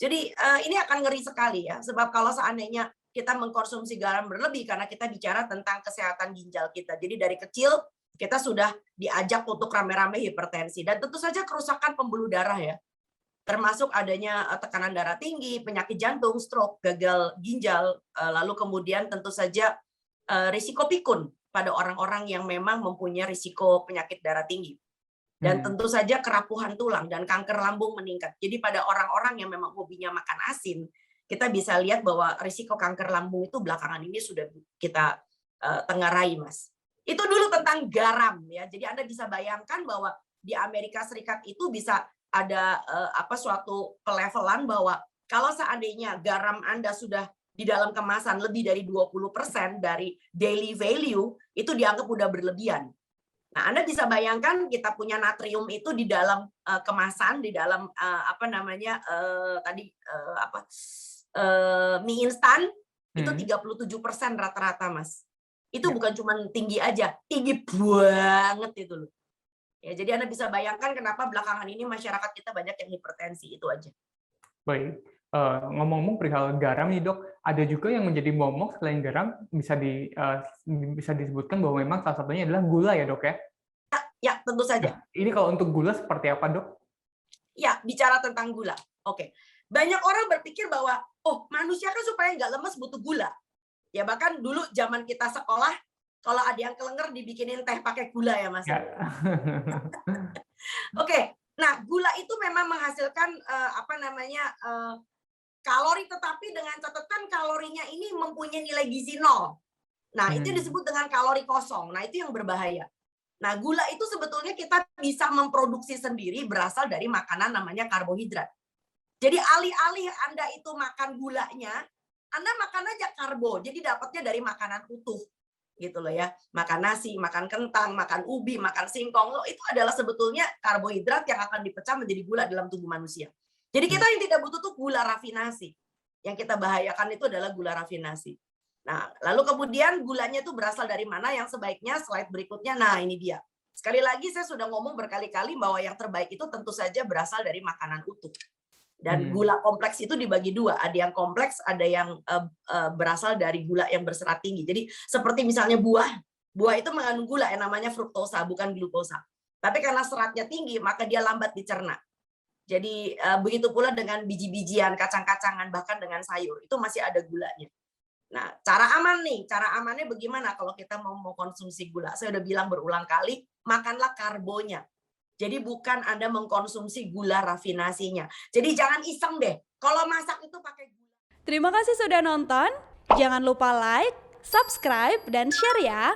Jadi ini akan ngeri sekali ya, sebab kalau seandainya kita mengkonsumsi garam berlebih karena kita bicara tentang kesehatan ginjal kita. Jadi dari kecil kita sudah diajak untuk rame-rame hipertensi dan tentu saja kerusakan pembuluh darah ya. Termasuk adanya tekanan darah tinggi, penyakit jantung, stroke, gagal ginjal, lalu kemudian tentu saja risiko pikun pada orang-orang yang memang mempunyai risiko penyakit darah tinggi. Dan tentu saja kerapuhan tulang dan kanker lambung meningkat. Jadi pada orang-orang yang memang hobinya makan asin, kita bisa lihat bahwa risiko kanker lambung itu belakangan ini sudah kita tengarai, Mas. Itu dulu tentang garam ya. Jadi Anda bisa bayangkan bahwa di Amerika Serikat itu bisa ada suatu pelevelan bahwa kalau seandainya garam Anda sudah di dalam kemasan lebih dari 20% dari daily value, itu dianggap udah berlebihan. Nah, Anda bisa bayangkan kita punya natrium itu di dalam kemasan, di dalam mie instan itu 37% rata-rata, Mas. Itu bukan cuma tinggi aja, tinggi banget itu loh. Ya, jadi Anda bisa bayangkan kenapa belakangan ini masyarakat kita banyak yang hipertensi, itu aja. Baik, ngomong-ngomong perihal garam nih Dok, ada juga yang menjadi momok selain garam, bisa disebutkan bahwa memang salah satunya adalah gula ya Dok ya? Ya, tentu saja. Nah, ini kalau untuk gula seperti apa Dok? Ya, bicara tentang gula. Oke. Banyak orang berpikir bahwa, oh manusia kan supaya nggak lemes butuh gula. Ya bahkan dulu zaman kita sekolah, kalau ada yang kelenger dibikinin teh pakai gula ya Mas. Ya. Oke. Nah, gula itu memang menghasilkan kalori, tetapi dengan catatan kalorinya ini mempunyai nilai gizi 0. Nah, itu disebut dengan kalori kosong. Nah, itu yang berbahaya. Nah, gula itu sebetulnya kita bisa memproduksi sendiri berasal dari makanan namanya karbohidrat. Jadi alih-alih Anda itu makan gulanya, Anda makan aja karbo. Jadi dapatnya dari makanan utuh. Gitu loh ya. Makan nasi, makan kentang, makan ubi, makan singkong. Itu adalah sebetulnya karbohidrat yang akan dipecah menjadi gula dalam tubuh manusia. Jadi kita yang tidak butuh tuh gula rafinasi. Yang kita bahayakan itu adalah gula rafinasi. Nah, lalu kemudian gulanya itu berasal dari mana yang sebaiknya slide berikutnya. Nah, ini dia. Sekali lagi saya sudah ngomong berkali-kali bahwa yang terbaik itu tentu saja berasal dari makanan utuh. Dan gula kompleks itu dibagi dua, ada yang kompleks, ada yang berasal dari gula yang berserat tinggi. Jadi seperti misalnya buah itu mengandung gula yang namanya fruktosa, bukan glukosa. Tapi karena seratnya tinggi, maka dia lambat dicerna. Jadi begitu pula dengan biji-bijian, kacang-kacangan, bahkan dengan sayur, itu masih ada gulanya. Nah, cara amannya bagaimana kalau kita mau konsumsi gula? Saya udah bilang berulang kali, makanlah karbonya. Jadi bukan Anda mengkonsumsi gula rafinasinya. Jadi jangan iseng deh. Kalau masak itu pakai gula. Terima kasih sudah nonton. Jangan lupa like, subscribe, dan share ya.